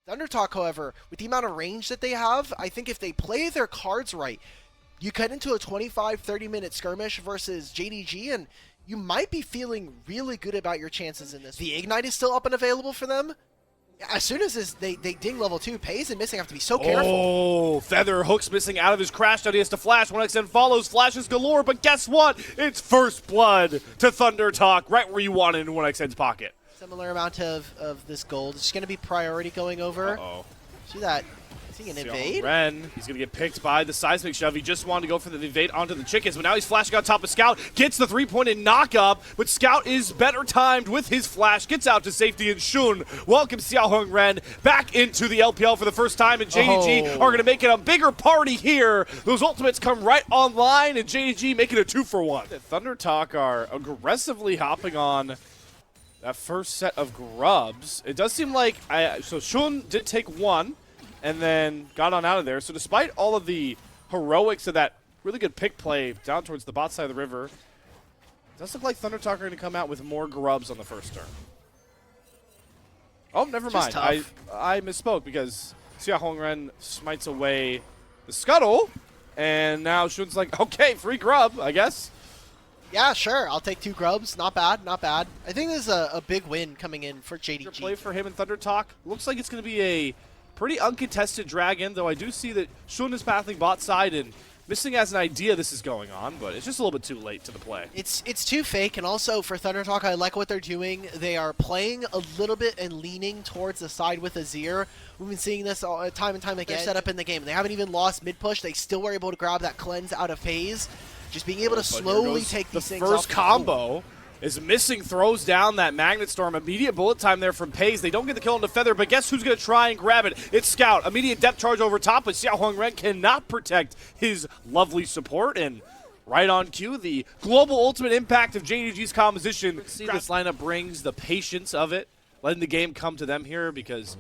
ThunderTalk, however, with the amount of range that they have, I think if they play their cards right, you cut into a 25-30 minute skirmish versus JDG, and you might be feeling really good about your chances in this. The Ignite is still up and available for them. As soon as they ding level 2, Pays and Missing have to be so careful. Oh, Feather hooks Missing out of his crash. Now he has to flash. 1xN follows, flashes galore, but guess what? It's first blood to ThunderTalk, right where you want it in 1xN's pocket. Similar amount of this gold. It's going to be priority going over. Uh-oh. See that? Is he an invade? Ren, he's going to get picked by the seismic shove. He just wanted to go for the invade onto the chickens, but now he's flashing on top of Scout, gets the 3-point knock up, but Scout is better timed with his flash, gets out to safety, and Shun welcomes Xiaohong Ren back into the LPL for the first time, and JDG are going to make it a bigger party here. Those ultimates come right online, and JDG making a 2-for-1. ThunderTalk are aggressively hopping on that first set of grubs. It does seem like, so Shun did take one, and then got on out of there. So despite all of the heroics of that really good pick play down towards the bot side of the river, it does look like ThunderTalk are going to come out with more grubs on the first turn. Oh, never mind. I misspoke because Xia Hongren smites away the scuttle, and now Shun's like, okay, free grub, I guess. Yeah, sure. I'll take 2 grubs. Not bad, not bad. I think this is a big win coming in for JDG. Play for him in ThunderTalk. Looks like it's going to be a pretty uncontested dragon, though I do see that Shun is pathing bot side and Missing has an idea this is going on, but it's just a little bit too late to the play. It's too fake, and also for ThunderTalk, I like what they're doing. They are playing a little bit and leaning towards the side with Azir. We've been seeing this all, time and time again. They're set up in the game. They haven't even lost mid-push. They still were able to grab that cleanse out of phase. Just being able to slowly take these things off. The first combo is Missing, throws down that Magnet Storm. Immediate bullet time there from Pays. They don't get the kill on the Feather, but guess who's going to try and grab it? It's Scout. Immediate depth charge over top, but Xiao Hongren cannot protect his lovely support. And right on cue, the global ultimate impact of JDG's composition. See, this lineup brings the patience of it, letting the game come to them here, because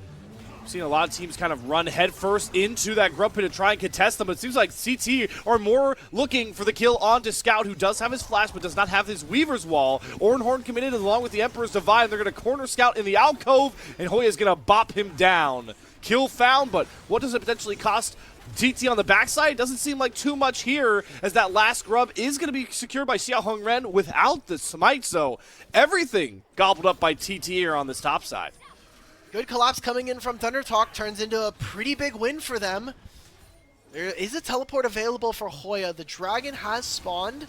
I've seen a lot of teams kind of run headfirst into that grub pit to try and contest them, but it seems like CT are more looking for the kill onto Scout, who does have his flash but does not have his Weaver's Wall. Orenhorn committed along with the Emperor's Divide, and they're going to corner Scout in the alcove, and Hoya's going to bop him down. Kill found, but what does it potentially cost TT on the backside? Doesn't seem like too much here, as that last grub is going to be secured by Xiao Hongren without the smite, so everything gobbled up by TT here on this top side. Good collapse coming in from ThunderTalk turns into a pretty big win for them. There is a teleport available for Hoya. The dragon has spawned.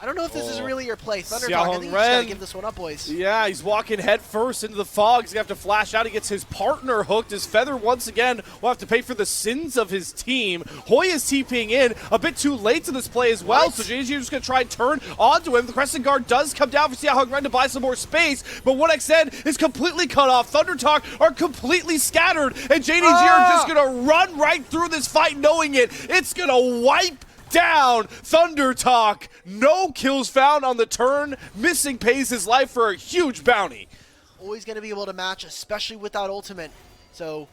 I don't know if this is really your play. ThunderTalk, I think you just gotta give this one up, boys. Yeah, he's walking head first into the fog. He's gonna have to flash out. He gets his partner hooked. His Feather once again will have to pay for the sins of his team. Hoya's TPing in a bit too late to this play as well, so JDG is just gonna try and turn onto him. The Crescent Guard does come down for Xiao Hongren to buy some more space, but 1xN is completely cut off. ThunderTalk are completely scattered, and JDG are just gonna run right through this fight knowing it. It's gonna wipe down ThunderTalk. No kills found on the turn. Missing pays his life for a huge bounty. Always going to be able to match, especially with that ultimate. So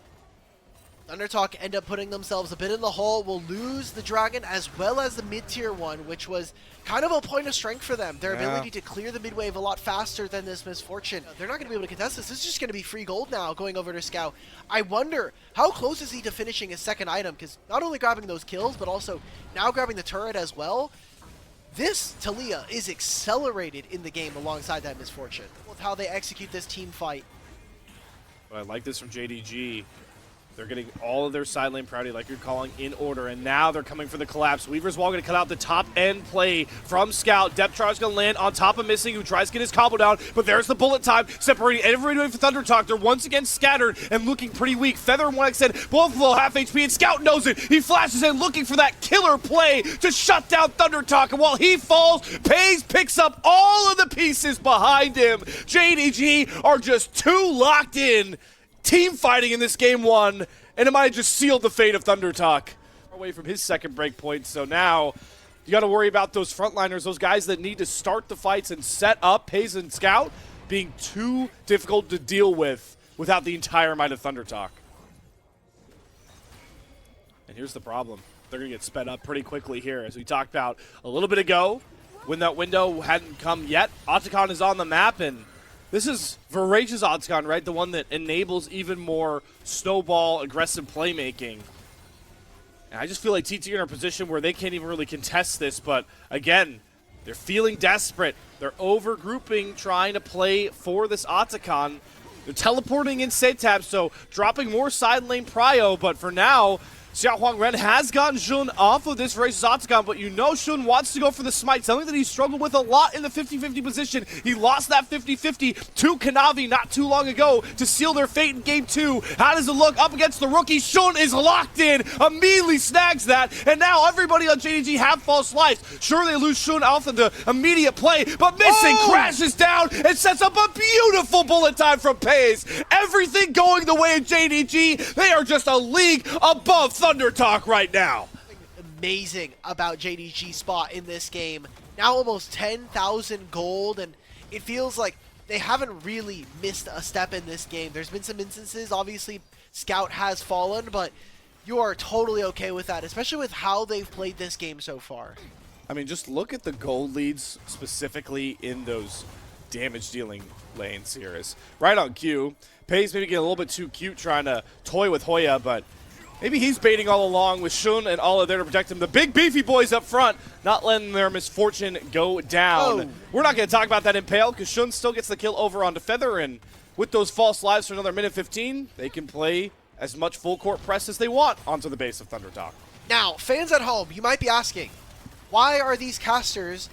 ThunderTalk end up putting themselves a bit in the hole. Will lose the dragon as well as the mid-tier one, which was kind of a point of strength for them. Their ability to clear the mid-wave a lot faster than this Misfortune. They're not going to be able to contest this. This is just going to be free gold now going over to Scout. I wonder, how close is he to finishing his second item? Because not only grabbing those kills, but also now grabbing the turret as well. This Talia is accelerated in the game alongside that Misfortune with how they execute this team fight. But I like this from JDG. They're getting all of their side lane priority, like you're calling, in order, and now they're coming for the collapse. Weaver's Wall going to cut out the top end play from Scout. Depth charge going to land on top of Missing, who tries to get his combo down, but there's the bullet time, separating everybody for ThunderTalk. They're once again scattered and looking pretty weak. Feather and 1xN both below half HP, and Scout knows it. He flashes in looking for that killer play to shut down ThunderTalk, and while he falls, Pays picks up all of the pieces behind him. JDG are just too locked in. Team fighting in this game one, and it might have just sealed the fate of ThunderTalk. Away from his second break point, so now you got to worry about those frontliners, those guys that need to start the fights and set up Pays and Scout being too difficult to deal with without the entire might of ThunderTalk. And here's the problem. They're going to get sped up pretty quickly here, as we talked about a little bit ago when that window hadn't come yet. Otacon is on the map, and This is Voracious Oddscon, right? The one that enables even more snowball aggressive playmaking. And I just feel like TT are in a position where they can't even really contest this, but again, they're feeling desperate. They're over-grouping, trying to play for this Otacon. They're teleporting in Setab, so dropping more side lane prio, but for now, Xiaohuang Ren has gotten Xun off of this Voracious Octagon, but you know Xun wants to go for the smite, something that he struggled with a lot in the 50-50 position. He lost that 50-50 to Kanavi not too long ago to seal their fate in Game 2. How does it look up against the rookie? Xun is locked in, immediately snags that, and now everybody on JDG have false lives. Sure, they lose Xun off of the immediate play, but missing crashes down and sets up a beautiful bullet time from Pays. Everything going the way of JDG. They are just a league above Thunder Talk right now. Amazing about JDG's spot in this game. Now almost 10,000 gold, and it feels like they haven't really missed a step in this game. There's been some instances, obviously Scout has fallen, but you are totally okay with that, especially with how they've played this game so far. I mean, just look at the gold leads specifically in those damage dealing lanes here. Is right on cue. Pays maybe get a little bit too cute trying to toy with Hoya, but maybe he's baiting all along with Xun and Ala there to protect him. The big beefy boys up front, not letting their misfortune go down. Oh. We're not going to talk about that in Pale because Xun still gets the kill over onto Feather, and with those false lives for another minute 15, they can play as much full court press as they want onto the base of Thunder Talk. Now, fans at home, you might be asking, why are these casters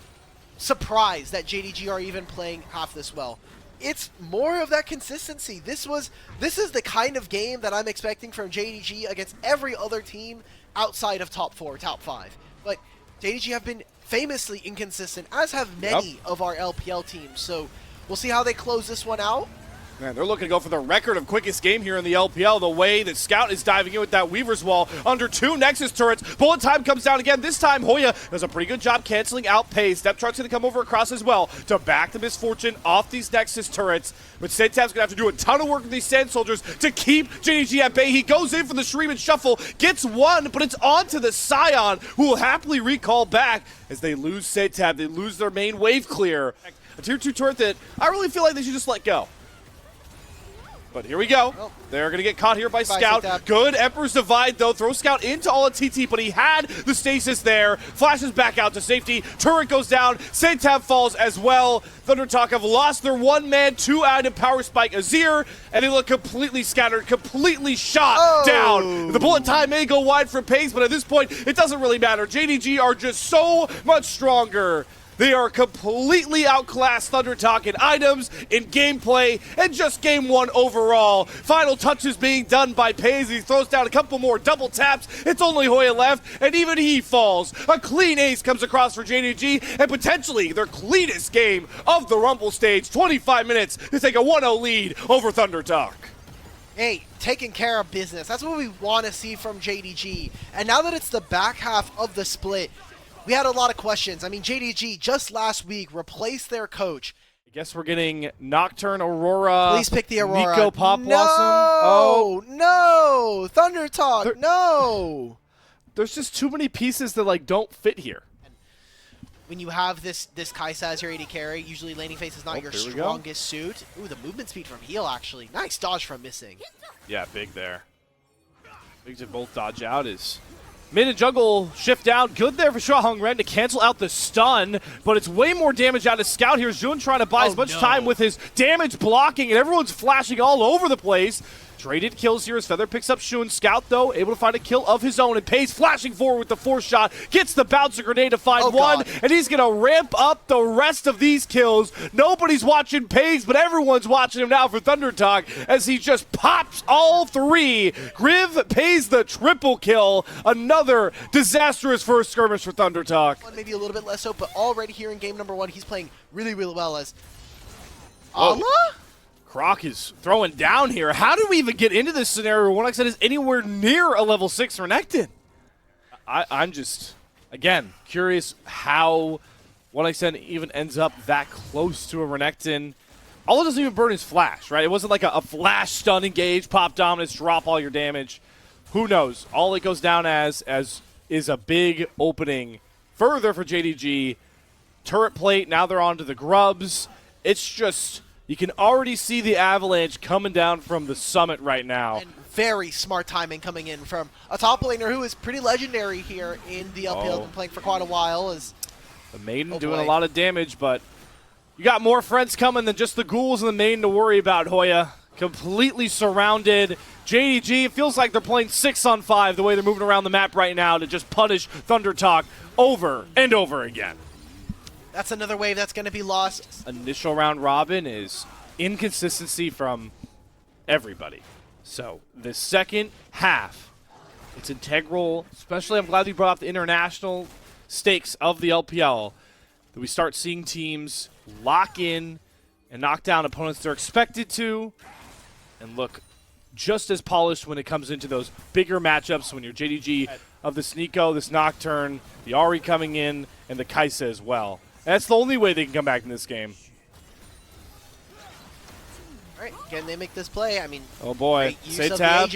surprised that JDG are even playing half this well? It's more of that consistency. This is the kind of game that I'm expecting from JDG against every other team outside of top 4, top 5. But JDG have been famously inconsistent, as have many of our LPL teams. So we'll see how they close this one out. Man, they're looking to go for the record of quickest game here in the LPL. The way that Scout is diving in with that Weaver's Wall under 2 Nexus turrets. Bullet time comes down again. This time, Hoya does a pretty good job canceling out Pays. Step Truck's going to come over across as well to back the misfortune off these Nexus turrets. But Setab's going to have to do a ton of work with these Sand Soldiers to keep JDG at bay. He goes in for the Shreeman Shuffle, gets one, but it's onto the Scion, who will happily recall back as they lose Setab. They lose their main wave clear. A tier 2 turret that I really feel like they should just let go. But here we go. Oh. They're going to get caught here by Scout. Good Emperor's Divide, though. Throws Scout into all of TT, but he had the stasis there. Flashes back out to safety. Turret goes down. Setab falls as well. Thunder Talk have lost their 1-man, 2-item Power Spike Azir, and they look completely scattered, completely shot down. The bullet time may go wide for Pays, but at this point, it doesn't really matter. JDG are just so much stronger. They are completely outclassed Thunder Talk in items, in gameplay, and just game 1 overall. Final touches being done by Pays. He throws down a couple more double taps. It's only Hoya left, and even he falls. A clean ace comes across for JDG, and potentially their cleanest game of the Rumble stage. 25 minutes to take a 1-0 lead over Thunder Talk. Hey, taking care of business. That's what we want to see from JDG. And now that it's the back half of the split, we had a lot of questions. I mean, JDG just last week replaced their coach. I guess we're getting Nocturne, Aurora. Please pick the Aurora. Nico, Pop Blossom. No, Thunder Talk, no. There's just too many pieces that like don't fit here. When you have this Kai'Sa as your AD carry, usually laning phase is not your strongest suit. Ooh, the movement speed from heal, actually. Nice dodge from missing. Yeah, big there. Big to both dodge out is... Mid and jungle shift down. Good there for Xiaohuang Ren to cancel out the stun, but it's way more damage out of Scout here. Xun trying to buy as much time with his damage blocking, and everyone's flashing all over the place. Traded kills here as Feather picks up Xun. Scout, though, able to find a kill of his own, and Pays flashing forward with the 4th shot. Gets the bouncer grenade to find one, and he's going to ramp up the rest of these kills. Nobody's watching Pays, but everyone's watching him now for Thunder Talk as he just pops all 3. Griv pays the triple kill. Another disastrous first skirmish for Thunder Talk. Maybe a little bit less so, but already here in game number 1, he's playing really, really well as Ala? Croc is throwing down here. How do we even get into this scenario where 1xN is anywhere near a level 6 Renekton? I'm just, again, curious how 1xN even ends up that close to a Renekton. All it doesn't even burn his flash, right? It wasn't like a flash stun engage, pop dominance, drop all your damage. Who knows? All it goes down as is a big opening further for JDG. Turret plate, now they're on to the grubs. It's just You can already see the avalanche coming down from the summit right now. And very smart timing coming in from a top laner who is pretty legendary here in the LPL, been playing for quite a while. The Maiden doing a lot of damage, but you got more friends coming than just the ghouls and the Maiden to worry about, Hoya. Completely surrounded. JDG, it feels like they're playing 6-on-5 the way they're moving around the map right now to just punish ThunderTalk over and over again. That's another wave that's going to be lost. Initial round robin is inconsistency from everybody. So the second half, it's integral, especially I'm glad you brought up the international stakes of the LPL, that we start seeing teams lock in and knock down opponents they're expected to and look just as polished when it comes into those bigger matchups when you're JDG of the Sneeko, this Nocturne, the Ahri coming in, and the Kaisa as well. That's the only way they can come back in this game. All right, can they make this play? I mean, oh boy, Setab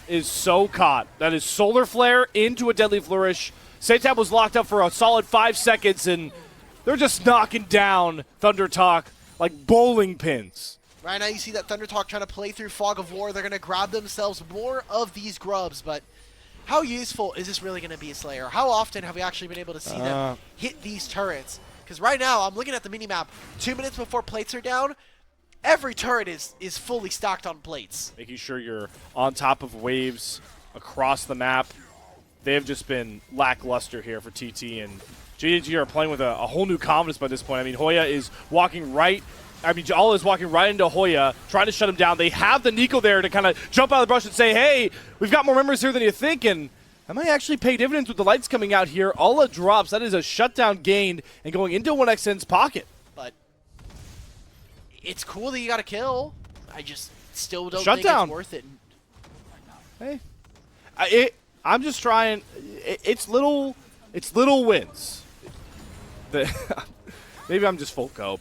is so caught. That is Solar Flare into a Deadly Flourish. Setab was locked up for a solid 5 seconds, and they're just knocking down ThunderTalk like bowling pins. Right now you see that ThunderTalk trying to play through Fog of War. They're going to grab themselves more of these grubs, but how useful is this really going to be, Slayer? How often have we actually been able to see them hit these turrets? Because right now, I'm looking at the minimap, 2 minutes before plates are down, every turret is fully stacked on plates. Making sure you're on top of waves across the map. They've just been lackluster here for TT, and JDG are playing with a whole new confidence by this point. I mean, Hoya is walking right. I mean, Jala is walking right into Hoya, trying to shut him down. They have the Nico there to kind of jump out of the brush and say, hey, we've got more members here than you think, and that might actually pay dividends with the lights coming out here. Alla drops. That is a shutdown gained and going into 1xN's pocket. But it's cool that you got a kill. I just still don't think it's worth it. Hey, I'm just trying. It's little wins. Maybe I'm just full cope.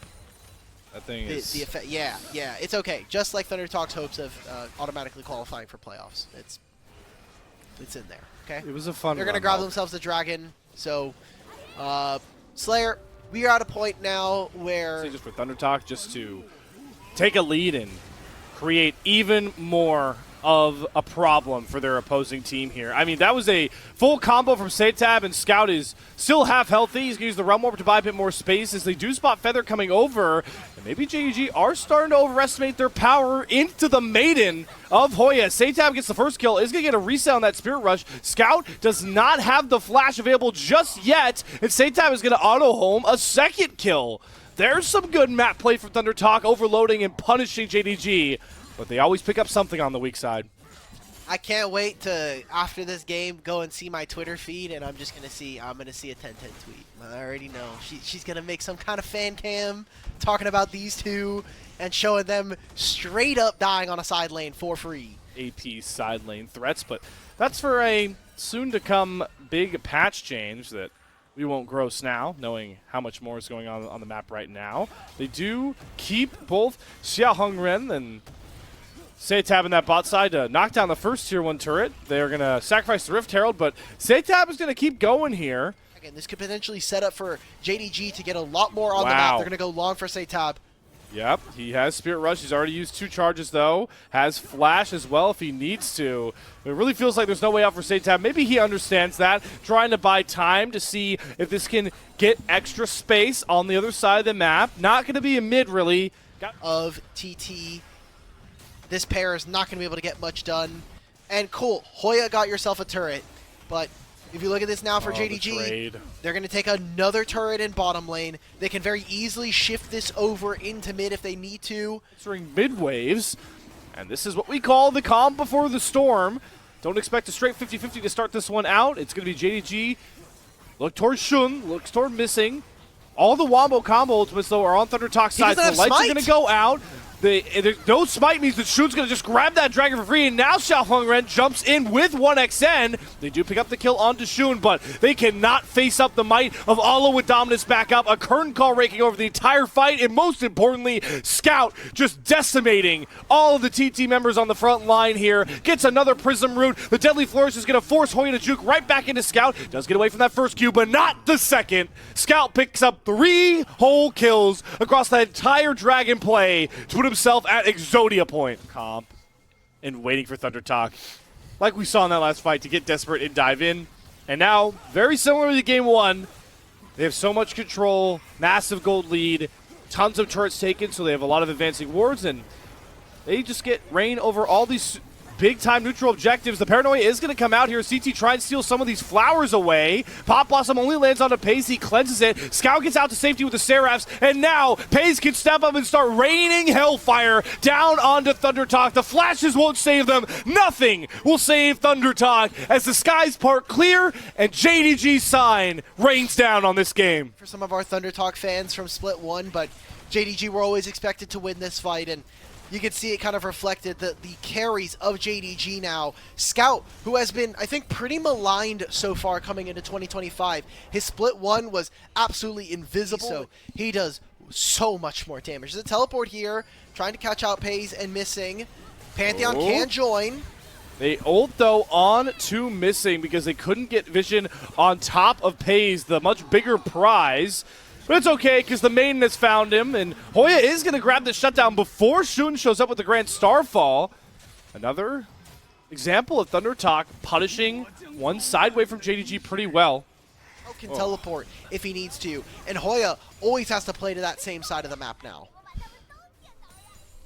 That thing is. The effect, yeah, it's okay. Just like ThunderTalk's hopes of automatically qualifying for playoffs. It's in there. Okay. It was a fun. They're gonna grab themselves the dragon. So, Slayer, we are at a point now where just for ThunderTalk, just to take a lead and create even more of a problem for their opposing team here. I mean, that was a full combo from Setab, and Scout is still half healthy. He's going to use the Realm Warp to buy a bit more space as they do spot Feather coming over. And maybe JDG are starting to overestimate their power into the Maiden of Hoya. Setab gets the first kill, is going to get a reset on that Spirit Rush. Scout does not have the flash available just yet, and Setab is going to auto-home a second kill. There's some good map play from ThunderTalk, overloading and punishing JDG. But they always pick up something on the weak side. I can't wait to, after this game, go and see my Twitter feed, and I'm gonna see a 10-10 tweet. I already know. She's gonna make some kind of fan cam talking about these two and showing them straight up dying on a side lane for free. AP side lane threats, but that's for a soon-to-come big patch change that we won't gross now, knowing how much more is going on the map right now. They do keep both Xia Hongren and Setab in that bot side to knock down the first tier 1 turret. They're going to sacrifice the Rift Herald, but Setab is going to keep going here. Again, this could potentially set up for JDG to get a lot more on the map. They're going to go long for Setab. Yep, he has Spirit Rush. He's already used 2 charges, though. Has Flash as well if he needs to. It really feels like there's no way out for Setab. Maybe he understands that, trying to buy time to see if this can get extra space on the other side of the map. Not going to be a mid, really. Of TT. This pair is not going to be able to get much done. And cool, Hoya got yourself a turret. But if you look at this now for JDG, they're going to take another turret in bottom lane. They can very easily shift this over into mid if they need to. Entering mid waves. And this is what we call the calm before the storm. Don't expect a straight 50-50 to start this one out. It's going to be JDG. Look towards Shun, looks toward missing. All the Wombo combo ultimates, though, are on ThunderTalk's side, so the lights are going to go out. No smite means that Shun's going to just grab that dragon for free, and now Xiaohongren jumps in with 1xN. They do pick up the kill onto Shun, but they cannot face up the might of Alo with dominance back up. A curtain call raking over the entire fight, and most importantly, Scout just decimating all of the TT members on the front line here. Gets another Prism root. The Deadly Flourish is going to force Hoya to juke right back into Scout. Does get away from that first Q, but not the second. Scout picks up 3 whole kills across the entire dragon play to put himself at Exodia point. Comp and waiting for Thunder Talk, like we saw in that last fight, to get desperate and dive in. And now, very similar to game 1, they have so much control, massive gold lead, tons of turrets taken, so they have a lot of advancing wards, and they just get reign over all these big-time neutral objectives. The Paranoia is going to come out here. CT try and steal some of these flowers away. Pop Blossom only lands on a Paze. He cleanses it. Scout gets out to safety with the Seraphs, and now Paze can step up and start raining Hellfire down onto Thunder Talk. The flashes won't save them. Nothing will save Thunder Talk as the skies part clear and JDG's sign rains down on this game. For some of our Thunder Talk fans from Split 1, but JDG were always expected to win this fight, and you can see it kind of reflected the carries of JDG now. Scout, who has been, I think, pretty maligned so far coming into 2025. His Split 1 was absolutely invisible, so he does so much more damage. There's a teleport here, trying to catch out Paze and missing. Pantheon can join. They ult, though, on to missing because they couldn't get vision on top of Paze, the much bigger prize. But it's okay, because the maiden has found him, and Hoya is going to grab the shutdown before Shun shows up with the Grand Starfall. Another example of Thunder Talk punishing one sideway from JDG pretty well. Can teleport if he needs to, and Hoya always has to play to that same side of the map now.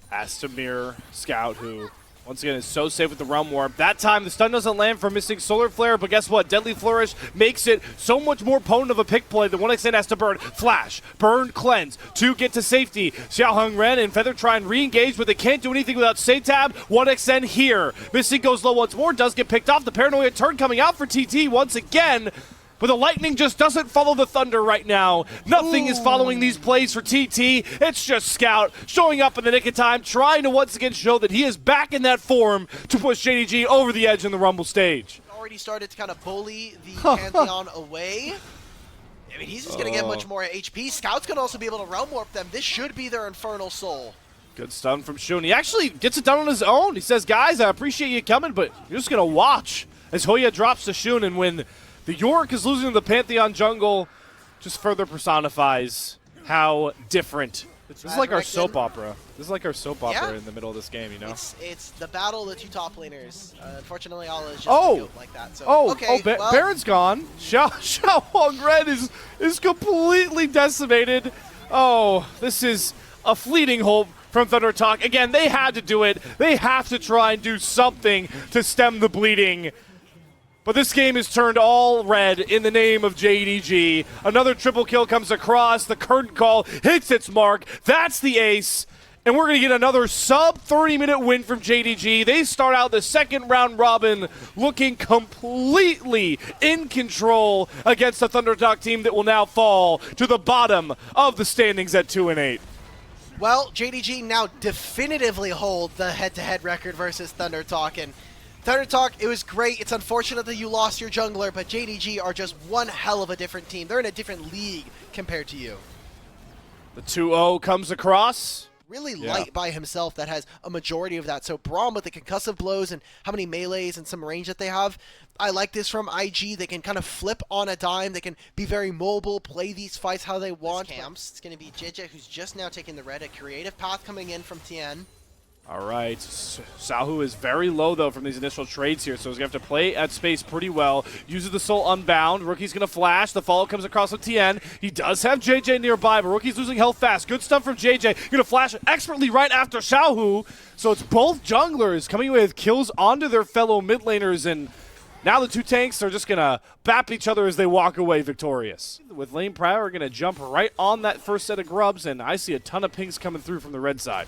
Has to mirror Scout, who once again is so safe with the Realm Warp. That time the stun doesn't land for missing Solar Flare, but guess what? Deadly Flourish makes it so much more potent of a pick play. The 1xN has to burn Flash, burn Cleanse to get to safety. Xiaohongren and Feather try and re-engage, but they can't do anything without Satab. 1xN here. Missing goes low once more, does get picked off. The Paranoia turn coming out for TT once again. But the lightning just doesn't follow the thunder right now. Nothing is following these plays for TT. It's just Scout showing up in the nick of time, trying to once again show that he is back in that form to push JDG over the edge in the Rumble stage. Already started to kind of bully the Pantheon away. I mean, he's just going to get much more HP. Scout's going to also be able to Realm Warp them. This should be their Infernal Soul. Good stun from Shun. He actually gets it done on his own. He says, guys, I appreciate you coming, but you're just going to watch as Hoya drops to Shun, and when the York is losing to the Pantheon jungle, just further personifies how different. This is like our soap opera. This is like our soap opera in the middle of this game, you know? It's the battle of the two top laners. Unfortunately, Allah is just a goat like that. So, okay, well, Baron's gone. Xiaohongren is completely decimated. Oh, this is a fleeting hope from Thunder Talk. Again, they had to do it. They have to try and do something to stem the bleeding. But this game is turned all red in the name of JDG. Another triple kill comes across. The curtain call hits its mark. That's the ace. And we're going to get another sub-30-minute win from JDG. They start out the second round robin looking completely in control against the Thunder Talk team that will now fall to the bottom of the standings at 2-8. Well, JDG now definitively hold the head-to-head record versus Thunder Talk. And Thunder Talk, it was great. It's unfortunate that you lost your jungler, but JDG are just one hell of a different team. They're in a different league compared to you. The 2-0 comes across. Really light by himself that has a majority of that. So Braum with the concussive blows and how many melees and some range that they have. I like this from IG. They can kind of flip on a dime. They can be very mobile, play these fights how they want. Camps. It's going to be JJ who's just now taking the red. A creative path coming in from Tien. All right, Sahu is very low, though, from these initial trades here, so he's going to have to play at space pretty well. Uses the Soul Unbound. Rookie's going to flash. The follow comes across with Tien. He does have JJ nearby, but Rookie's losing health fast. Good stuff from JJ. Going to flash expertly right after Xiaohu. So it's both junglers coming with kills onto their fellow mid laners, and now the two tanks are just going to bap each other as they walk away victorious. With Lane Pryor going to jump right on that first set of grubs, and I see a ton of pings coming through from the red side.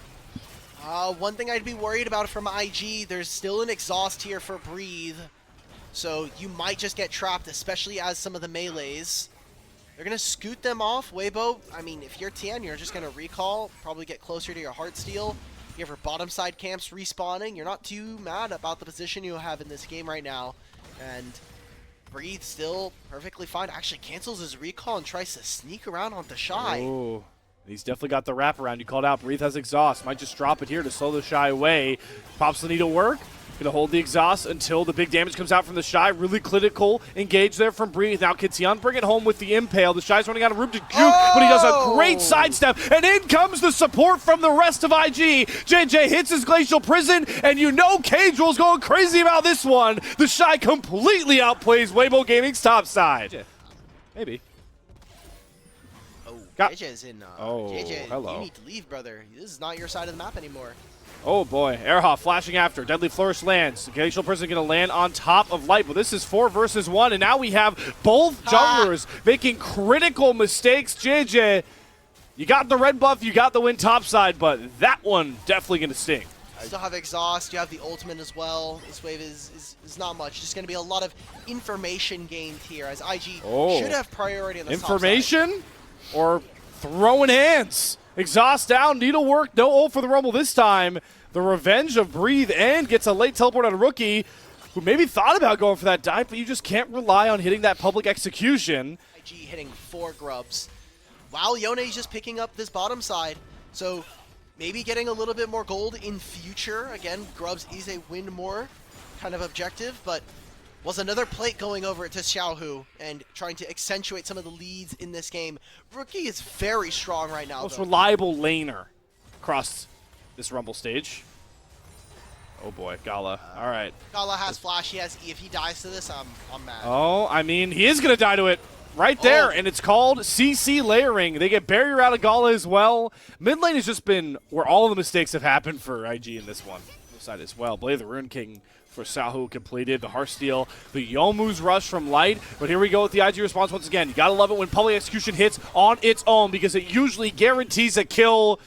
One thing I'd be worried about from IG, there's still an exhaust here for Breathe. So you might just get trapped, especially as some of the melees. They're going to scoot them off. Weibo, I mean, if you're Tien, you're just going to recall, probably get closer to your Heartsteel. You have your bottom side camps respawning. You're not too mad about the position you have in this game right now. And Breathe still perfectly fine. Actually cancels his recall and tries to sneak around onto Shy. Ooh. He's definitely got the wraparound. You called out. Breathe has exhaust. Might just drop it here to slow the Shy away. Pops the needle work. Gonna hold the exhaust until the big damage comes out from the Shy. Really critical engage there from Breathe. Now can Tian bring it home with the impale. The Shy's running out of room to juke, but he does a great sidestep. And in comes the support from the rest of IG. JJ hits his Glacial Prison, and you know Cage-Roll's going crazy about this one. The Shy completely outplays Weibo Gaming's top side. Yeah. Maybe. Oh, Got JJ's in. JJ, hello. You need to leave, brother. This is not your side of the map anymore. Oh boy, Airhoff flashing after. Deadly Flourish lands. Glacial Prison going to land on top of Light, but this is 4 versus 1, and now we have both junglers making critical mistakes. JJ, you got the red buff, you got the win topside, but that one definitely going to sting. You still have exhaust, you have the ultimate as well. This wave is not much. Just going to be a lot of information gained here, as IG should have priority on the information or throwing hands. Exhaust down, needlework, no ult for the Rumble this time. The revenge of Breathe and gets a late teleport on a Rookie who maybe thought about going for that dive, but you just can't rely on hitting that public execution. IG hitting 4 grubs. While Yone's just picking up this bottom side, so maybe getting a little bit more gold in future. Again, grubs is a win more kind of objective, but was another plate going over to Xiaohu and trying to accentuate some of the leads in this game. Rookie is very strong right now. Most reliable laner across this Rumble stage. Oh boy, Gala. All right. Gala has flash. He has E. If he dies to this, I'm mad. Oh, I mean, he is going to die to it right there, and it's called CC layering. They get barrier out of Gala as well. Mid lane has just been where all the mistakes have happened for IG in this one. This side as well. Blade of the Rune King for Xiaohu completed. The Heartsteel, the Youmuu's rush from Light. But here we go with the IG response once again. You gotta love it when public execution hits on its own because it usually guarantees a kill.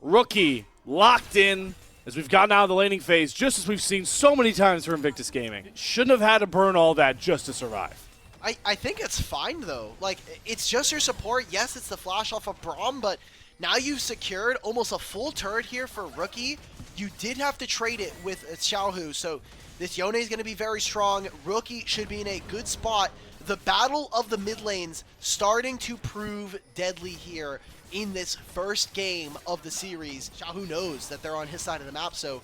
Rookie locked in as we've gotten out of the laning phase, just as we've seen so many times for Invictus Gaming. Shouldn't have had to burn all that just to survive. I think it's fine though. Like, it's just your support. Yes, it's the flash off of Braum, but now you've secured almost a full turret here for Rookie. You did have to trade it with Xiaohu, so this Yone is going to be very strong. Rookie should be in a good spot. The battle of the mid lanes starting to prove deadly here in this first game of the series. Xiaohu knows that they're on his side of the map, so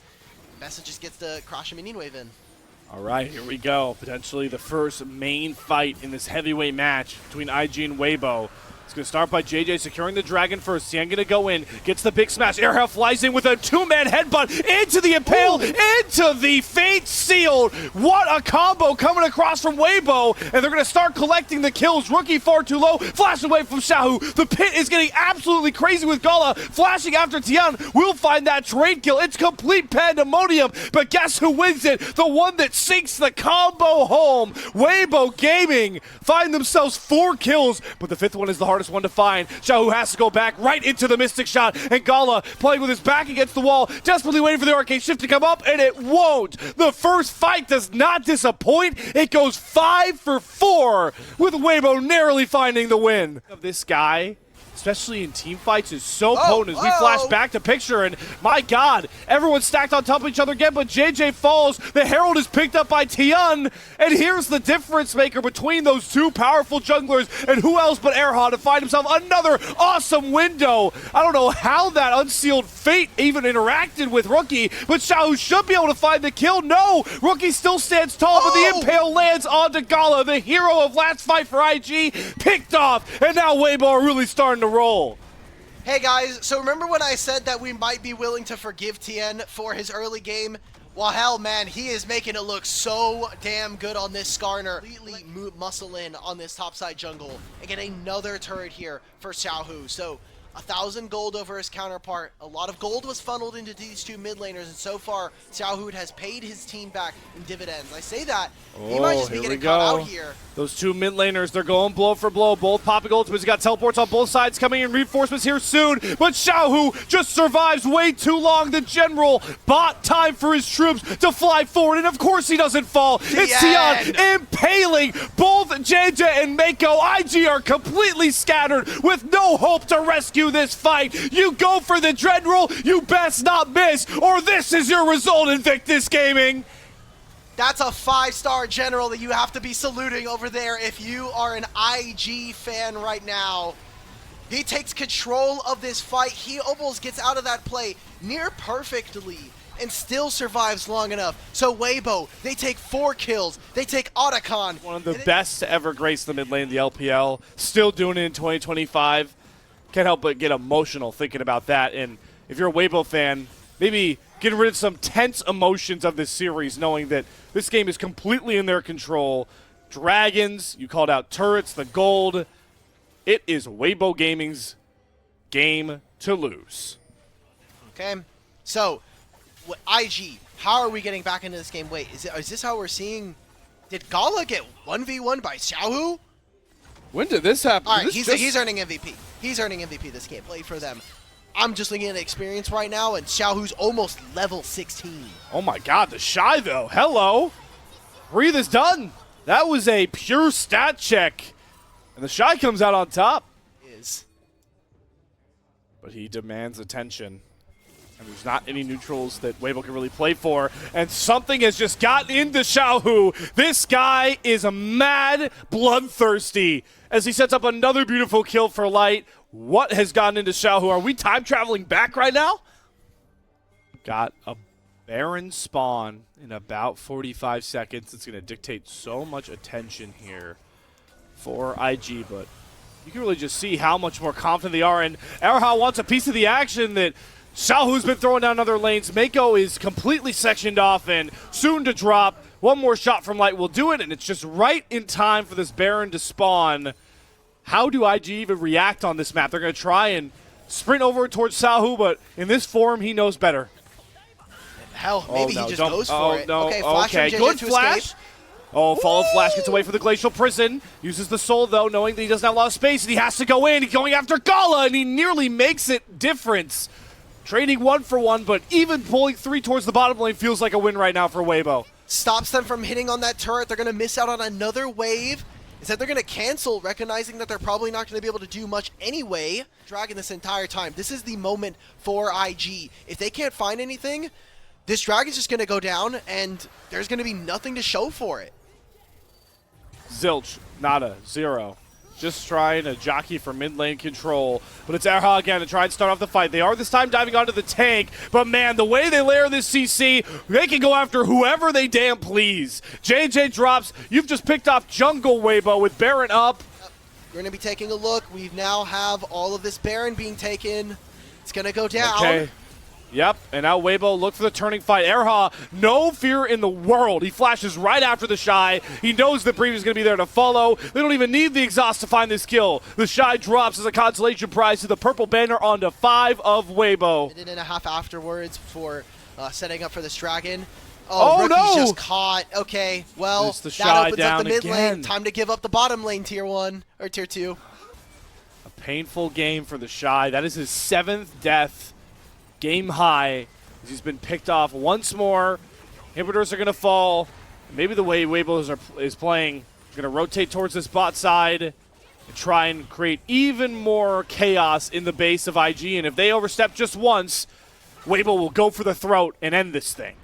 Message just gets to crash a minion wave in. All right, here we go. Potentially the first main fight in this heavyweight match between IG and Weibo. It's going to start by JJ securing the dragon first. Tian going to go in, gets the big smash. Airhoff flies in with a 2-man headbutt into the impale, into the fate sealed. What a combo coming across from Weibo, and they're going to start collecting the kills. Rookie far too low, flash away from Xiaohu. The pit is getting absolutely crazy with Gala flashing after Tian. We'll find that trade kill. It's complete pandemonium, but guess who wins it? The one that sinks the combo home. Weibo Gaming find themselves 4 kills, but the 5th one is the hardest one to find. Xiaohu has to go back right into the Mystic Shot, and Gala playing with his back against the wall, desperately waiting for the arcade shift to come up, and it won't. The first fight does not disappoint. It goes 5 for 4, with Weibo narrowly finding the win. This guy, especially in team fights, is so potent as we flash back to picture, and my god, everyone's stacked on top of each other again, but JJ falls, the Herald is picked up by Tian, and here's the difference maker between those 2 powerful junglers, and who else but Erha to find himself another awesome window. I don't know how that unsealed fate even interacted with Rookie, but Xiaohu should be able to find the kill. No, Rookie still stands tall, but the impale lands onto Gala, the hero of last fight for IG, picked off, and now Weibo are really starting to roll. Hey guys, so remember when I said that we might be willing to forgive Tien for his early game? Well, hell, man, he is making it look so damn good on this Skarner. Completely muscle in on this topside jungle and get another turret here for Xiaohu. So 1,000 gold over his counterpart. A lot of gold was funneled into these 2 mid laners, and so far, Xiaohu has paid his team back in dividends. I say that, he might just be getting caught out here. Those 2 mid laners, they're going blow for blow. Both popping ultimates. You got teleports on both sides coming in. Reinforcements here soon. But Xiaohu just survives way too long. The general bought time for his troops to fly forward. And of course he doesn't fall. It's Tian impaling both JJ and Mako. IG are completely scattered with no hope to rescue you this fight. You go for the dread roll, you best not miss, or this is your result, Invictus Gaming. That's a 5-star general that you have to be saluting over there if you are an IG fan right now. He takes control of this fight. He almost gets out of that play near perfectly and still survives long enough. So Weibo, they take 4 kills. They take Otacon. One of the best to ever grace the mid lane of the LPL. Still doing it in 2025. Can't help but get emotional thinking about that. And if you're a Weibo fan, maybe getting rid of some tense emotions of this series, knowing that this game is completely in their control. Dragons, you called out turrets, the gold. It is Weibo Gaming's game to lose. Okay, so IG, how are we getting back into this game? Wait, is this how we're seeing? Did Gala get 1v1 by Xiaohu? When did this happen? All right, he's earning MVP. He's earning MVP this game. Play for them. I'm just looking at experience right now, and Xiaohu's almost level 16. Oh my god, the Shy though. Hello. Breathe is done. That was a pure stat check. And the Shy comes out on top. But he demands attention. And there's not any neutrals that Weibo can really play for. And something has just gotten into Xiaohu. This guy is a mad bloodthirsty as he sets up another beautiful kill for Light. What has gotten into Xiaohu? Are we time traveling back right now? Got a Baron spawn in about 45 seconds. It's going to dictate so much attention here for IG, but you can really just see how much more confident they are. And Erha wants a piece of the action that Xiaohu's been throwing down other lanes. Mako is completely sectioned off and soon to drop. One more shot from Light will do it, and it's just right in time for this Baron to spawn. How do IG even react on this map? They're going to try and sprint over towards Xiaohu, but in this form, he knows better. Hell, maybe he just goes for it. No, okay, flash okay. Good flash. Escape. Oh, follow flash gets away from the glacial prison. Uses the soul, though, knowing that he doesn't have a lot of space, and he has to go in. He's going after Gala, and he nearly makes it difference. Trading 1 for 1, but even pulling 3 towards the bottom lane feels like a win right now for Weibo. Stops them from hitting on that turret. They're going to miss out on another wave. Instead, they're going to cancel, recognizing that they're probably not going to be able to do much anyway. Dragon this entire time. This is the moment for IG. If they can't find anything, this Dragon's just going to go down, and there's going to be nothing to show for it. Zilch, nada, 0. Just trying to jockey for mid lane control. But it's Erha again to try and start off the fight. They are this time diving onto the tank. But man, the way they layer this CC, they can go after whoever they damn please. JJ drops. You've just picked off jungle Weibo with Baron up. We're going to be taking a look. We now have all of this Baron being taken. It's going to go down. Okay. Yep, and now Weibo look for the turning fight. Erha, no fear in the world. He flashes right after the Shy. He knows that Breathe is going to be there to follow. They don't even need the exhaust to find this kill. The Shy drops as a consolation prize to the purple banner onto 5 of Weibo. A minute and a half afterwards for setting up for this Dragon. Oh Rookie's no! Just caught. Okay, well, the that opens down up the mid again. lane. Time to give up the bottom lane, tier 1, or tier 2. A painful game for the Shy. That is his 7th death. Game high, as he's been picked off once more. Inhibitors are going to fall. Maybe the way Weibo is playing, going to rotate towards this bot side and try and create even more chaos in the base of IG. And if they overstep just once, Weibo will go for the throat and end this thing.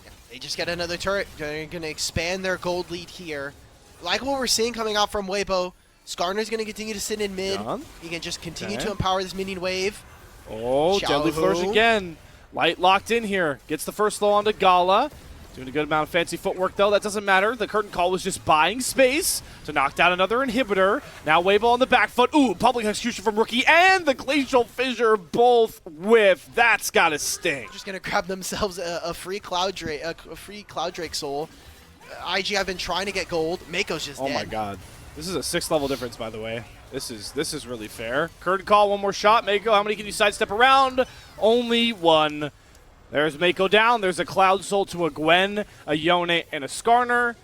Yeah, they just get another turret. They're going to expand their gold lead here. Like what we're seeing coming out from Weibo, Skarner's going to continue to sit in mid. He can just continue to empower this minion wave. Oh, Deadly Flourish again. Light locked in here. Gets the first slow onto Gala. Doing a good amount of fancy footwork, though. That doesn't matter. The curtain call was just buying space to knock down another inhibitor. Now Weibo on the back foot. Ooh, public execution from Rookie and the Glacial Fissure both whiff. That's got to sting. Just going to grab themselves a free Cloud Drake soul. IG have been trying to get gold. Mako's just dead. Oh my god. This is a 6th level difference, by the way. This is really fair. Curtain call, one more shot. Mako, how many can you sidestep around? Only 1. There's Mako down. There's a Cloud Soul to a Gwen, a Yone, and a Skarner.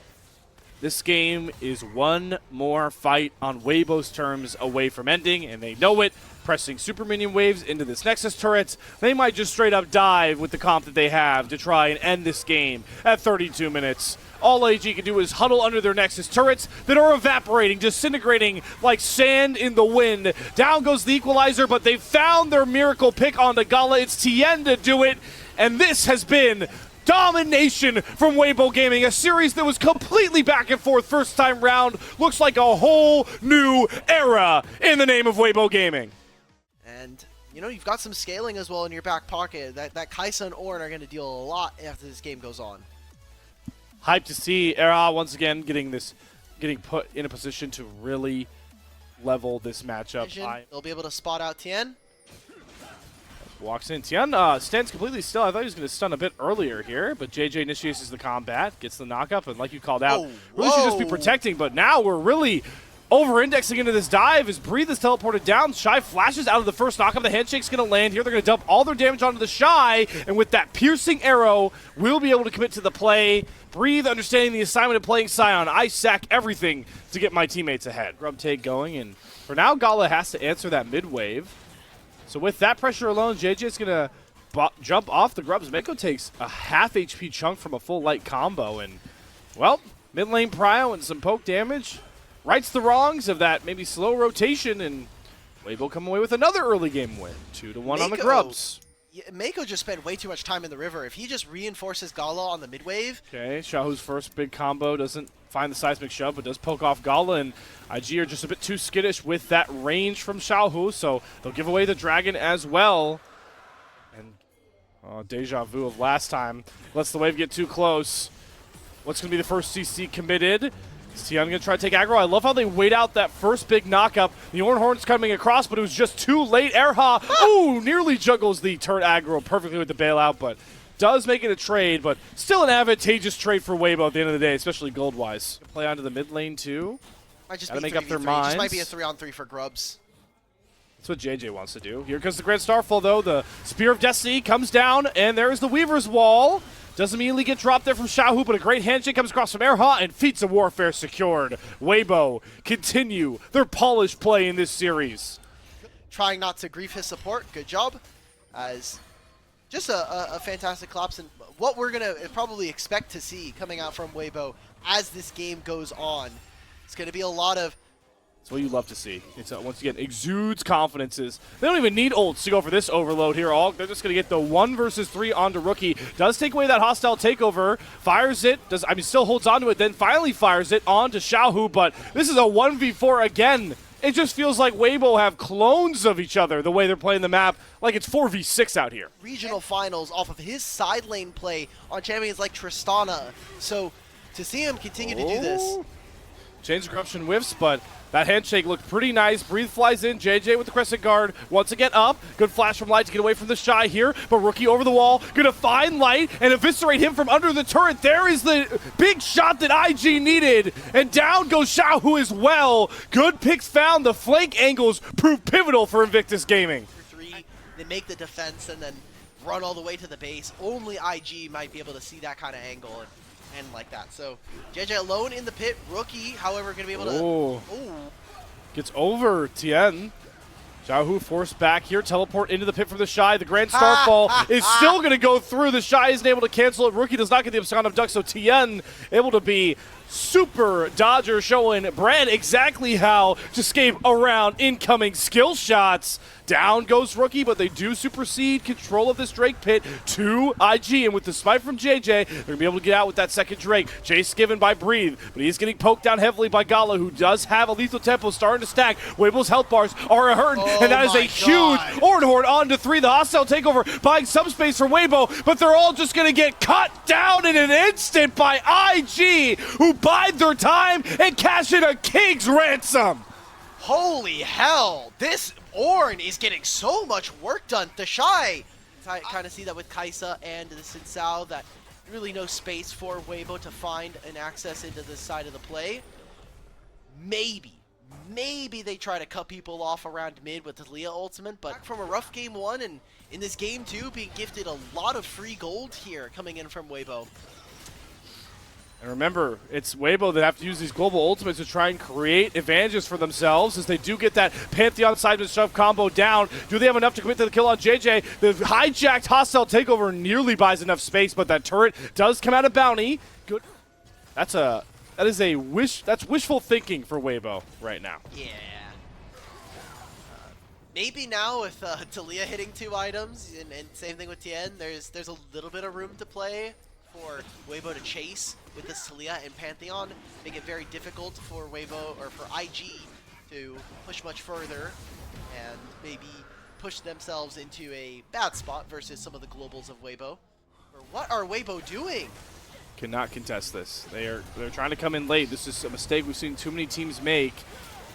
This game is one more fight on Weibo's terms away from ending, and they know it. Pressing super minion waves into this Nexus turret. They might just straight up dive with the comp that they have to try and end this game at 32 minutes. all AG can do is huddle under their Nexus turrets that are evaporating, disintegrating like sand in the wind. Down goes the equalizer, but they found their miracle pick onto Gala. It's Tien to do it, and this has been domination from Weibo Gaming, a series that was completely back and forth first time round. Looks like a whole new era in the name of Weibo Gaming. And you know, you've got some scaling as well in your back pocket. That Kaisa and Ornn are going to deal a lot after this game goes on. Hyped to see Era once again getting put in a position to really level this matchup. They'll be able to spot out Tien. Walks in. Tien stands completely still. I thought he was going to stun a bit earlier here, but JJ initiates the combat, gets the knockup, and like you called out, really should just be protecting, but now we're really over-indexing into this dive as Breathe is teleported down. Shy flashes out of the first knockup. The handshake's going to land here. They're going to dump all their damage onto the Shy, and with that piercing arrow, we'll be able to commit to the play. Breathe, understanding the assignment of playing Scion. I sack everything to get my teammates ahead. Grub take going, and for now, Gala has to answer that mid-wave. So with that pressure alone, JJ's going to jump off the Grubs. Mako takes a half HP chunk from a full light combo, and, well, mid lane prio and some poke damage rights the wrongs of that maybe slow rotation, and Weibo come away with another early game win. 2-1 on the Grubs. Yeah, Mako just spent way too much time in the river. If he just reinforces Gala on the mid wave. Okay, Xiaohu's first big combo doesn't find the seismic shove, but does poke off Gala, and IG are just a bit too skittish with that range from Xiaohu, so they'll give away the dragon as well. And deja vu of last time. Lets the wave get too close. What's going to be the first CC committed? Is Tien going to try to take aggro? I love how they wait out that first big knockup. The Ornhorn's coming across, but it was just too late. Erha, ooh, nearly juggles the turret aggro perfectly with the bailout, but does make it a trade, but still an advantageous trade for Weibo at the end of the day, especially gold-wise. Play onto the mid lane, too. Might just Gotta be make up their minds. Just might be a 3-on-3 for Grubs. That's what JJ wants to do. Here comes the Grand Starfall, though. The Spear of Destiny comes down, and there's the Weaver's Wall. Doesn't immediately get dropped there from Xiaohu, but a great handshake comes across from Erha, and feats of warfare secured. Weibo continue their polished play in this series. Trying not to grief his support. Good job. As just a fantastic collapse, and what we're going to probably expect to see coming out from Weibo as this game goes on. It's going to be a lot of... That's what you love to see. It's once again exudes confidences. They don't even need ults to go for this overload here. They're just going to get the 1 versus 3 onto Rookie. Does take away that hostile takeover. Fires it. Still holds onto it. Then finally fires it onto Xiaohu. But this is a 1v4 again. It just feels like Weibo have clones of each other the way they're playing the map. Like it's 4v6 out here. Regional finals off of his side lane play on champions like Tristana. So to see him continue to do this. Chains of Corruption whiffs, but that handshake looked pretty nice. Breathe flies in. JJ with the Crescent Guard once again up. Good flash from Light to get away from the Shy here, but Rookie over the wall. Gonna find Light and eviscerate him from under the turret. There is the big shot that IG needed, and down goes Xiaohu as well. Good picks found. The flank angles prove pivotal for Invictus Gaming. 3, they make the defense and then run all the way to the base. Only IG might be able to see that kind of angle and like that. So JJ alone in the pit. Rookie, however, going to be able to... Gets over Tien. Xiaohu forced back here. Teleport into the pit from the Shy. The Grand Starfall is still going to go through. The Shy isn't able to cancel it. Rookie does not get the Abscond of Duck, so Tien able to be super dodger, showing Brad exactly how to escape around incoming skill shots. Down goes Rookie, but they do supersede control of this Drake pit to IG, and with the smite from JJ, they're going to be able to get out with that second Drake. Chase given by Breathe, but he's getting poked down heavily by Gala, who does have a lethal tempo starting to stack. Weibo's health bars are hurting, and that is a huge Ornhorn onto 3. The hostile takeover buying some space for Weibo, but they're all just going to get cut down in an instant by IG, who bide their time and cash in a king's ransom. Holy hell, this Ornn is getting so much work done. The Shy, I kind of see that with Kaisa and the Sin Sao, that really no space for Weibo to find an access into this side of the play. Maybe they try to cut people off around mid with the Leah ultimate, but from a rough game 1 and in this game 2 being gifted a lot of free gold here coming in from Weibo. And remember, it's Weibo that have to use these global ultimates to try and create advantages for themselves, as they do get that Pantheon Seismic Shove combo down. Do they have enough to commit to the kill on JJ? The hijacked hostile takeover nearly buys enough space, but that turret does come out of bounty. Good. That is a wishful thinking for Weibo right now. Yeah. Maybe now with Talia hitting 2 items, and same thing with Tien, there's a little bit of room to play for Weibo to chase with this Talia and Pantheon, make it very difficult for Weibo, or for IG to push much further and maybe push themselves into a bad spot versus some of the globals of Weibo. Or what are Weibo doing? Cannot contest this. They're trying to come in late. This is a mistake we've seen too many teams make.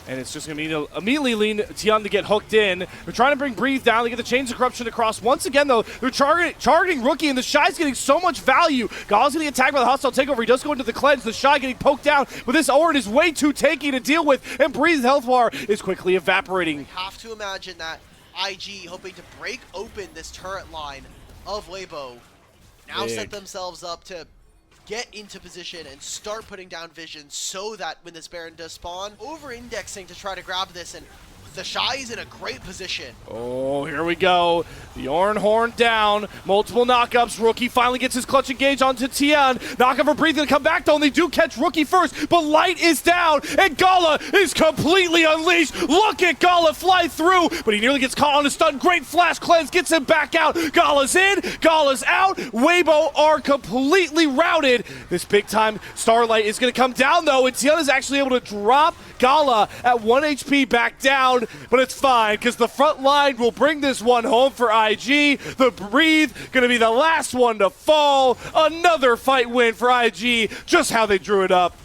And it's just going to be to immediately lean Tian to get hooked in. They're trying to bring Breathe down. They get the Chains of Corruption across. Once again, though, they're targeting Rookie, and the Shy's getting so much value. Gala's getting attacked by the hostile takeover. He does go into the cleanse. The Shy getting poked down, but this Orin is way too tanky to deal with, and Breathe's health bar is quickly evaporating. I have to imagine that IG, hoping to break open this turret line of Weibo, now set themselves up to get into position and start putting down vision so that when this Baron does spawn, over-indexing to try to grab this, and the Shy is in a great position. Oh, here we go. The Orin Horn down. Multiple knockups. Rookie finally gets his clutch engage onto Tian. Knockup for Breathe to come back, though, and they do catch Rookie first, but Light is down, and Gala is completely unleashed. Look at Gala fly through, but he nearly gets caught on a stun. Great flash cleanse, gets him back out. Gala's in, Gala's out. Weibo are completely routed. This big-time Starlight is going to come down, though, and Tian is actually able to drop Gala at 1 HP back down, but it's fine because the front line will bring this one home for IG. The Breathe going to be the last one to fall. Another fight win for IG, just how they drew it up.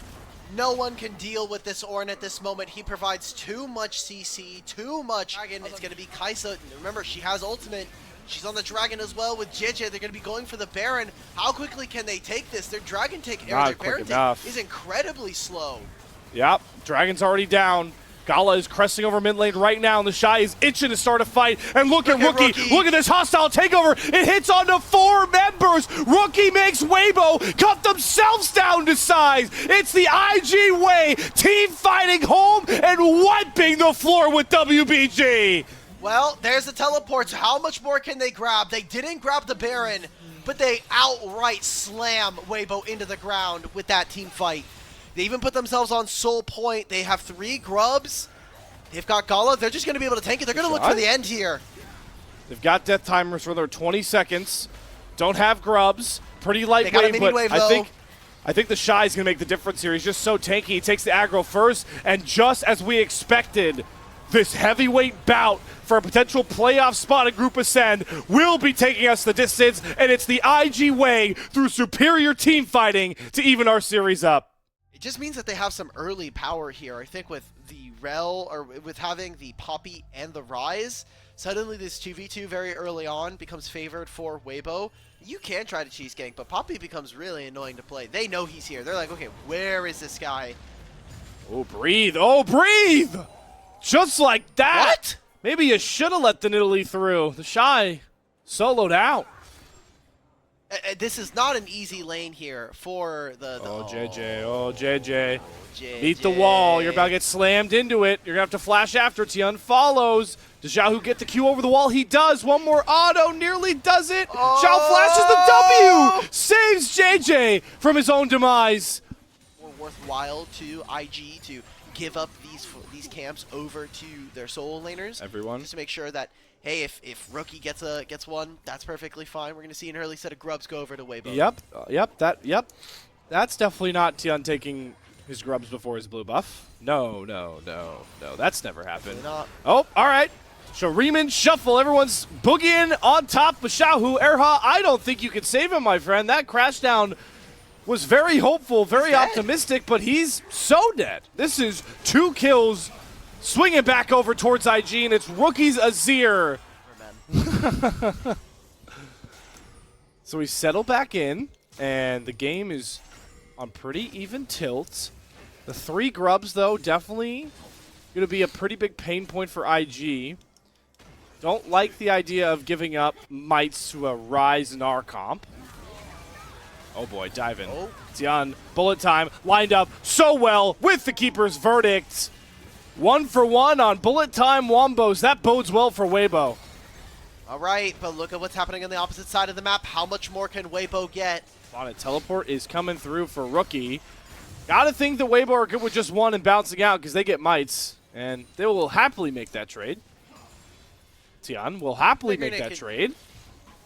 No one can deal with this Orin at this moment. He provides too much CC, too much. Dragon, it's going to be Kaisa. Remember, she has ultimate. She's on the Dragon as well with JJ. They're going to be going for the Baron. How quickly can they take this? Their Dragon take, or their Baron take is incredibly slow. Yep, Dragon's already down. Gala is cresting over mid lane right now, and the Shy is itching to start a fight. And look at Rookie. Look at this hostile takeover. It hits onto 4 members. Rookie makes Weibo cut themselves down to size. It's the IG way. Team fighting home and wiping the floor with WBG. Well, there's the teleports. How much more can they grab? They didn't grab the Baron, but they outright slam Weibo into the ground with that team fight. They even put themselves on soul point. They have 3 grubs. They've got Gala. They're just going to be able to tank it. They're going to look for the end here. They've got death timers for their 20 seconds. Don't have grubs. Pretty light they got wave, a mini wave, though. I think the Shy is going to make the difference here. He's just so tanky. He takes the aggro first, and just as we expected, this heavyweight bout for a potential playoff spot in Group Ascend will be taking us the distance, and it's the IG way through superior team fighting to even our series up. It just means that they have some early power here. I think with the Rel, or with having the Poppy and the Rise, suddenly this 2v2 very early on becomes favored for Weibo. You can try to cheese gank, but Poppy becomes really annoying to play. They know he's here. They're like, okay, where is this guy? Oh, Breathe. Oh, Breathe! Just like that. What? Maybe you should have let the Nidalee through. The Shy soloed out. This is not an easy lane here for the JJ. Oh, JJ. JJ. Beat the wall. You're about to get slammed into it. You're going to have to flash after. Tian follows. Does Xiaohu get the Q over the wall? He does. One more auto. Nearly does it. Oh! Xiao flashes the W. Saves JJ from his own demise. More worthwhile to IG to give up these camps over to their solo laners. Everyone. Just to make sure that, hey, if Rookie gets one, that's perfectly fine. We're going to see an early set of grubs go over to Weibo. Yep. That's definitely not Tian taking his grubs before his blue buff. No. That's never happened. Not. Oh, all right. Shuriman shuffle. Everyone's boogieing on top of Xiaohu. Erha, I don't think you can save him, my friend. That crash down was very hopeful, very optimistic, but he's so dead. This is 2 kills. Swinging back over towards IG, and it's Rookie's Azir. So we settle back in, and the game is on pretty even tilt. The 3 grubs, though, definitely going to be a pretty big pain point for IG. Don't like the idea of giving up mites to a Rise in our comp. Oh boy, dive in. Tian, bullet time, lined up so well with the keeper's verdict. 1 for 1 on bullet time wombos. That bodes well for Weibo. All right, but look at what's happening on the opposite side of the map. How much more can Weibo get? Bonnet teleport is coming through for Rookie. Gotta think the Weibo are good with just one and bouncing out because they get mites. And they will happily make that trade. Tian will happily make that trade.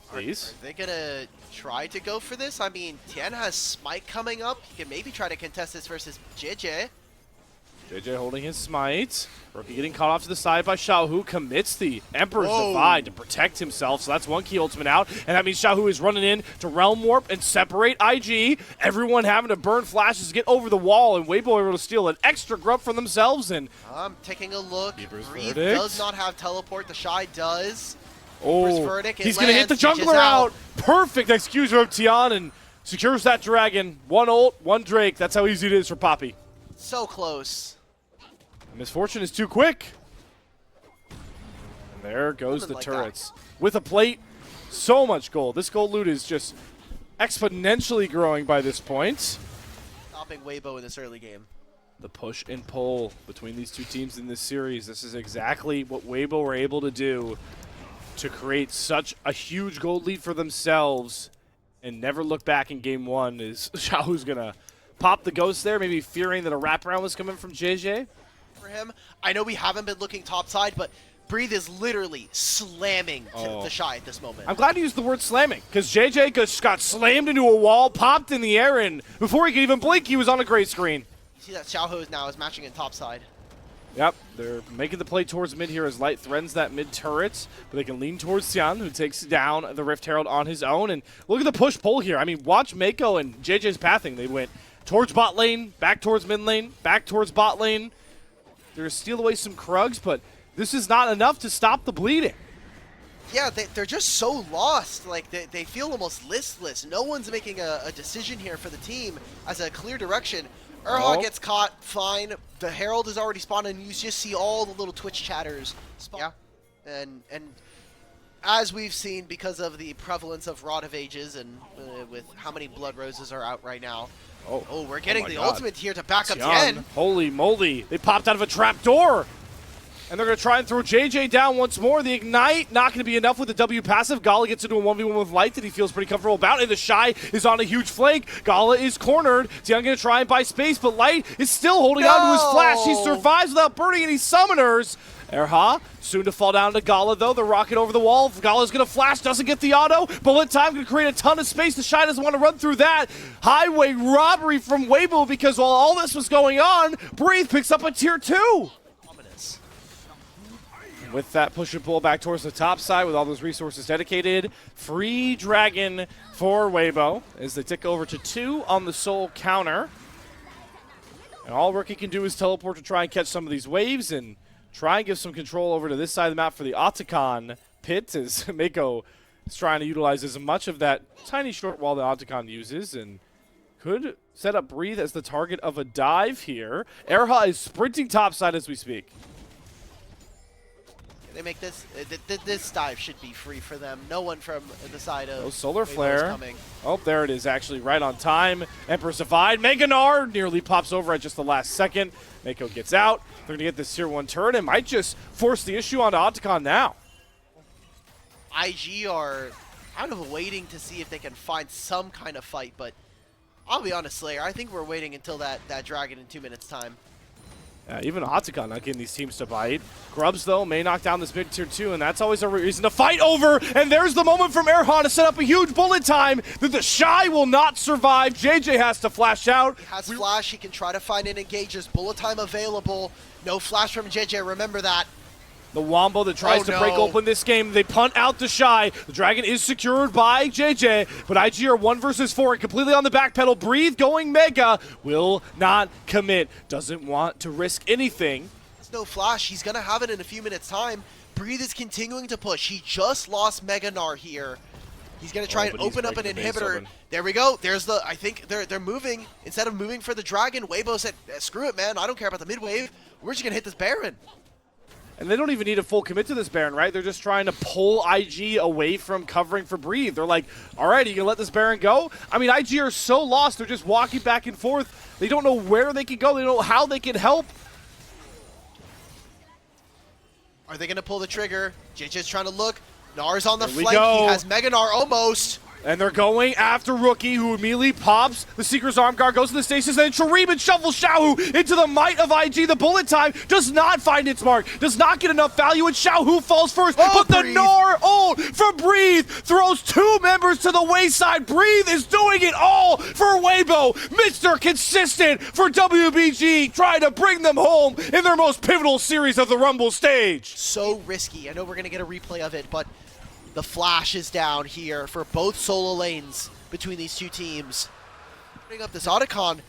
Please. Are they gonna try to go for this? I mean, Tian has Smite coming up. He can maybe try to contest this versus JJ. JJ holding his smite. Rookie getting caught off to the side by Xiaohu. Commits the Emperor's Divide to protect himself. So that's one key ultimate out. And that means Xiaohu is running in to Realm Warp and separate IG. Everyone having to burn flashes to get over the wall. And Weibo able to steal an extra grub for themselves. And I'm taking a look. Breathe verdict. does not have teleport. The Shy does. Oh, verdict. He's going to hit the jungler out. Perfect execution of Tian and secures that dragon. One ult, one Drake. That's how easy it is for Poppy. So close. Misfortune is too quick. And there goes the turrets. With a plate, so much gold. This gold loot is just exponentially growing by this point. Stopping Weibo in this early game. The push and pull between these two teams in this series. This is exactly what Weibo were able to do to create such a huge gold lead for themselves and never look back in game one. Is Xiaohu's going to pop the ghost there, maybe fearing that a wraparound was coming from JJ? For him, I know we haven't been looking topside, but Breathe is literally slamming the Shy at this moment. I'm glad you used the word slamming, because JJ just got slammed into a wall, popped in the air, and before he could even blink, he was on a gray screen. You see that Xiaohu now is matching in topside. Yep, they're making the play towards mid here as Light threatens that mid turret, but they can lean towards Tian, who takes down the Rift Herald on his own. And look at the push-pull here. I mean, watch Mako and JJ's pathing. They went towards bot lane, back towards mid lane, back towards bot lane. They're going to steal away some Krugs, but this is not enough to stop the bleeding. Yeah, they're just so lost. Like, they feel almost listless. No one's making a decision here for the team as a clear direction. Erha gets caught, fine. The Herald is already spawned, and you just see all the little Twitch chatters spawn. Yeah, and as we've seen, because of the prevalence of Rod of Ages and with how many Blood Roses are out right now. Oh, we're getting the ultimate here to back up Tian. Holy moly. They popped out of a trap door. And they're going to try and throw JJ down once more. The Ignite, not going to be enough with the W passive. Gala gets into a 1v1 with Light that he feels pretty comfortable about. And the Shy is on a huge flank. Gala is cornered. Tian going to try and buy space, but Light is still holding on to his flash. He survives without burning any summoners. Erha, soon to fall down to Gala, though. The rocket over the wall. Gala's going to flash, doesn't get the auto. Bullet time going to create a ton of space. The Shy doesn't want to run through that. Highway robbery from Weibo, because while all this was going on, Breathe picks up a tier 2. With that push and pull back towards the top side with all those resources dedicated. Free Dragon for Weibo as they tick over to 2 on the Soul counter. And all Rookie can do is teleport to try and catch some of these waves and try and give some control over to this side of the map for the Otacon pit, as Mako is trying to utilize as much of that tiny short wall that Otacon uses and could set up Breathe as the target of a dive here. Erha is sprinting topside as we speak. They make this this dive should be free for them. No one from the side of Solar Flare. Coming. Oh, there it is, actually, right on time. Emperor's Divide. Meganar nearly pops over at just the last second. Mako gets out. They're going to get this tier 1 turret and might just force the issue onto Otacon now. IG are kind of waiting to see if they can find some kind of fight, but I'll be honest, Slayer, I think we're waiting until that dragon in 2 minutes' time. Even Otacon not getting these teams to bite. Grubs, though, may knock down this big tier 2, and that's always a reason to fight over. And there's the moment from Erha to set up a huge bullet time that the Shy will not survive. JJ has to flash out. He has flash. He can try to find and engage. There's bullet time available. No flash from JJ. Remember that. The Wombo that tries to break open this game. They punt out the Shy. The Dragon is secured by JJ, but IG are 1 versus 4 and completely on the back pedal. Breathe going Mega. Will not commit. Doesn't want to risk anything. There's no flash. He's going to have it in a few minutes' time. Breathe is continuing to push. He just lost Meganar here. He's going to try and open up an inhibitor. There we go. There's the, I think they're moving. Instead of moving for the Dragon, Weibo said, screw it, man. I don't care about the mid wave. We're just going to hit this Baron. And they don't even need a full commit to this Baron, right? They're just trying to pull IG away from covering for Breathe. They're like, all right, you can let this Baron go? I mean, IG are so lost. They're just walking back and forth. They don't know where they can go. They don't know how they can help. Are they going to pull the trigger? JJ's trying to look. Nar's on the flank. He has Meganar almost. And they're going after Rookie, who immediately pops. The Seeker's arm guard goes to the stations, and then Shareem shovels Xiaohu into the might of IG. The bullet time does not find its mark, does not get enough value, and Xiaohu falls first. But the Gnar ult from Breathe throws 2 members to the wayside. Breathe is doing it all for Weibo. Mr. Consistent for WBG, trying to bring them home in their most pivotal series of the Rumble stage. So risky. I know we're going to get a replay of it, but the flash is down here for both solo lanes between these two teams. Putting up this Otacon,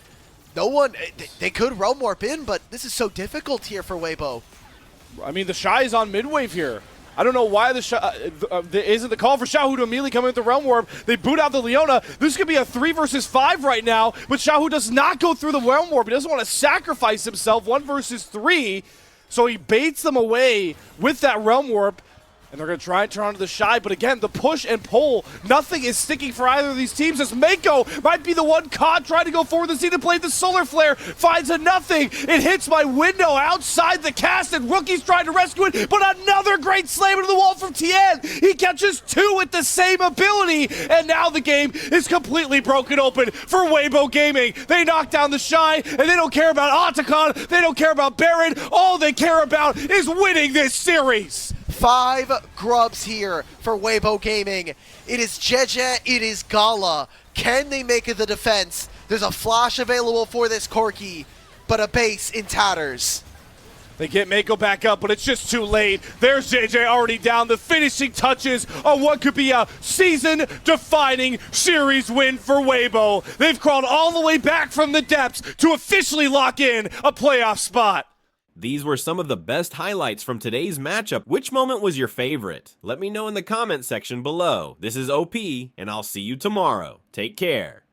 no one, they could realm warp in, but this is so difficult here for Weibo. I mean, the Shy is on mid-wave here. I don't know why there isn't the call for Xiaohu to immediately come in with the realm warp. They boot out the Leona. This could be a 3 versus 5 right now, but Xiaohu does not go through the realm warp. He doesn't want to sacrifice himself 1 versus 3, so he baits them away with that realm warp. And they're going to try and turn onto the Shy, but again, the push and pull, nothing is sticking for either of these teams, as Mako might be the one caught trying to go forward. The to play the Solar Flare, finds a nothing. It hits my window outside the cast, and Rookie's trying to rescue it, but another great slam into the wall from Tien. He catches 2 with the same ability, and now the game is completely broken open for Weibo Gaming. They knock down the Shy, and they don't care about Otacon, they don't care about Baron. All they care about is winning this series. 5 grubs here for Weibo Gaming. It is Jeje, it is Gala. Can they make it the defense? There's a flash available for this Corki, but a base in tatters. They get Mako back up, but it's just too late. There's JJ already down. The finishing touches on what could be a season-defining series win for Weibo. They've crawled all the way back from the depths to officially lock in a playoff spot. These were some of the best highlights from today's matchup. Which moment was your favorite? Let me know in the comment section below. This is OP, and I'll see you tomorrow. Take care.